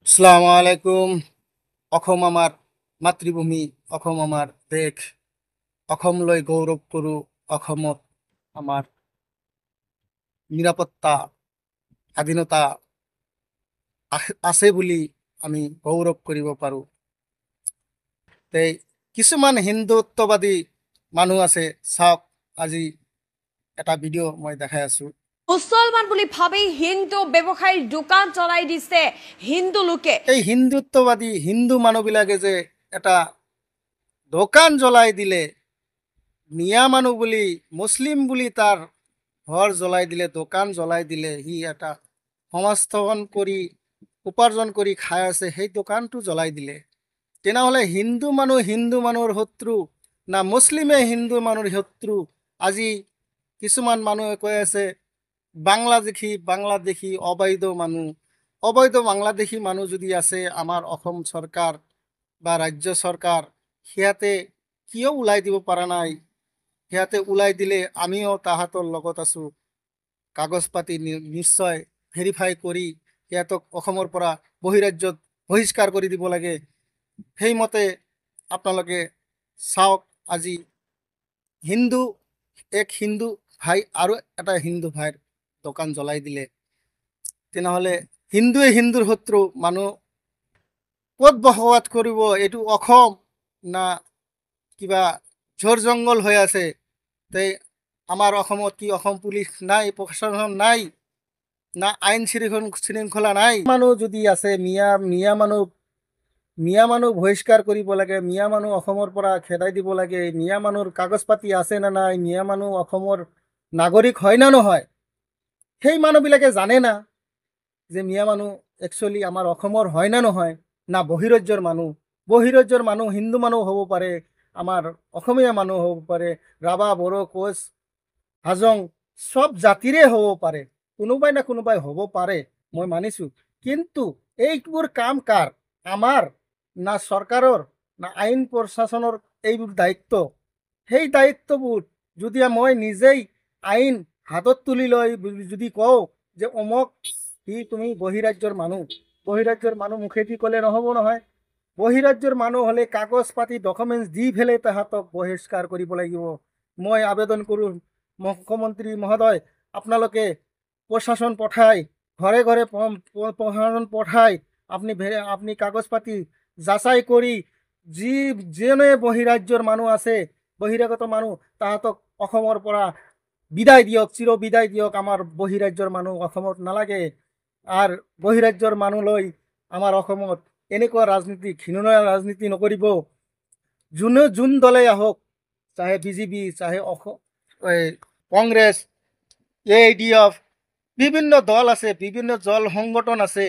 আসসালামু আলাইকুম। অসম আমাৰ মাতৃভূমি, অসম আমাৰ দেশ। অসমলৈ গৌৰৱ কৰোঁ। অসমত আমাৰ নিৰাপত্তা, স্বাধীনতা আছে বুলি আমি গৌৰৱ কৰিব পাৰোঁ। এই কিছুমান হিন্দুত্ববাদী মানুহ আছে, চাওক আজি এটা ভিডিঅ' মই দেখাই আছোঁ। মুছলমান বুলি ভাবি হিন্দু ব্যৱসায়ীৰ দোকান চলাই দিছে হিন্দু লোকে। এই হিন্দুত্ববাদী হিন্দু মানুহবিলাকে যে এটা দোকান জ্বলাই দিলে, মিয়া মানুহ বুলি, মুছলিম বুলি তাৰ ঘৰ জ্বলাই দিলে, দোকান জ্বলাই দিলে, সি এটা সংস্থাপন কৰি উপাৰ্জন কৰি খাই আছে, সেই দোকানটো জ্বলাই দিলে। তেনেহ'লে হিন্দু মানুহৰ শত্ৰু না মুছলিমে হিন্দু মানুহৰ শত্ৰু? আজি কিছুমান মানুহে কৈ আছে বাংলাদেশী অবৈধ বাংলাদেশী মানুহ যদি আছে আমাৰ অসম চৰকাৰ বা ৰাজ্য চৰকাৰ, সিহঁতে কিয় ওলাই দিব পৰা নাই? সিহঁতে ওলাই দিলে আমিও তাহাঁতৰ লগত আছোঁ। কাগজ পাতি নিশ্চয় ভেৰিফাই কৰি সিহঁতক অসমৰ পৰা বহিৰাজ্যত বহিষ্কাৰ কৰি দিব লাগে। সেইমতে আপোনালোকে চাওক, আজি হিন্দু হিন্দু ভাই আৰু এটা হিন্দু ভাইৰ দোকান জ্বলাই দিলে। তেনেহ'লে হিন্দুৱে হিন্দুৰ শত্ৰু? মানুহ ক'ত বসবাস কৰিব? এইটো অসম না কিবা ঝৰ জংঘল হৈ আছে? তে আমাৰ অসমত কি অসম পুলিচ নাই, প্ৰশাসন নাই, না আইন শৃংখলা নাই? মানুহ যদি আছে, মিয়া মানুহ বহিষ্কাৰ কৰিব লাগে, মিয়া মানুহ অসমৰ পৰা খেদাই দিব লাগে। মিয়া মানুহৰ কাগজ পাতি আছে নে নাই? মিয়া মানুহ অসমৰ নাগৰিক হয় না নহয়? সেই মানুহবিলাকে জানে না যে মিয়া মানুহ একচুৱেলি আমাৰ অসমৰ হয় না নহয়, না বহিৰাজ্যৰ মানুহ? বহিৰাজ্যৰ মানুহ হিন্দু মানুহ হ'ব পাৰে, আমাৰ অসমীয়া মানুহ হ'ব পাৰে, ৰাভা, বড়ো, কোচ, হাজং সব জাতিৰে হ'ব পাৰে, কোনোবাই না কোনোবাই হ'ব পাৰে, মই মানিছোঁ। কিন্তু এইবোৰ কাম কাৰ? আমাৰ না চৰকাৰৰ, না আইন প্ৰশাসনৰ এইবোৰ দায়িত্ব? সেই দায়িত্ববোৰ যদি মই নিজেই আইন হাতত তুলি লৈ যদি কওঁ যে অমুক তুমি বহিৰাজ্যৰ মানুহ মুখেদি ক'লে নহ'ব নহয়। বহিৰাজ্যৰ মানুহ হ'লে কাগজ পাতি ডকুমেণ্টছ দি পেলাই তাহাঁতক বহিষ্কাৰ কৰিব লাগিব। মই আবেদন কৰোঁ মুখ্যমন্ত্ৰী মহোদয়, আপোনালোকে প্ৰশাসন পঠাই, ঘৰে ঘৰে প্ৰশাসন পঠাই আপুনি কাগজ পাতি যাচাই কৰি যেনে বহিৰাজ্যৰ মানুহ আছে, বহিৰাগত মানুহ, তাহাঁতক অসমৰ পৰা বিদায় দিয়ক, চিৰ বিদায় দিয়ক। আমাৰ বহিৰাজ্যৰ মানুহ অসমত নালাগে। আৰু বহিৰাজ্যৰ মানুহ লৈ আমাৰ অসমত এনেকুৱা ৰাজনীতি, ঘৃণনীয় ৰাজনীতি নকৰিব। যোন দলেই আহক, চাহে বিজেপি, চাহে কংগ্ৰেছ, AIDF, বিভিন্ন দল আছে, বিভিন্ন দল সংগঠন আছে।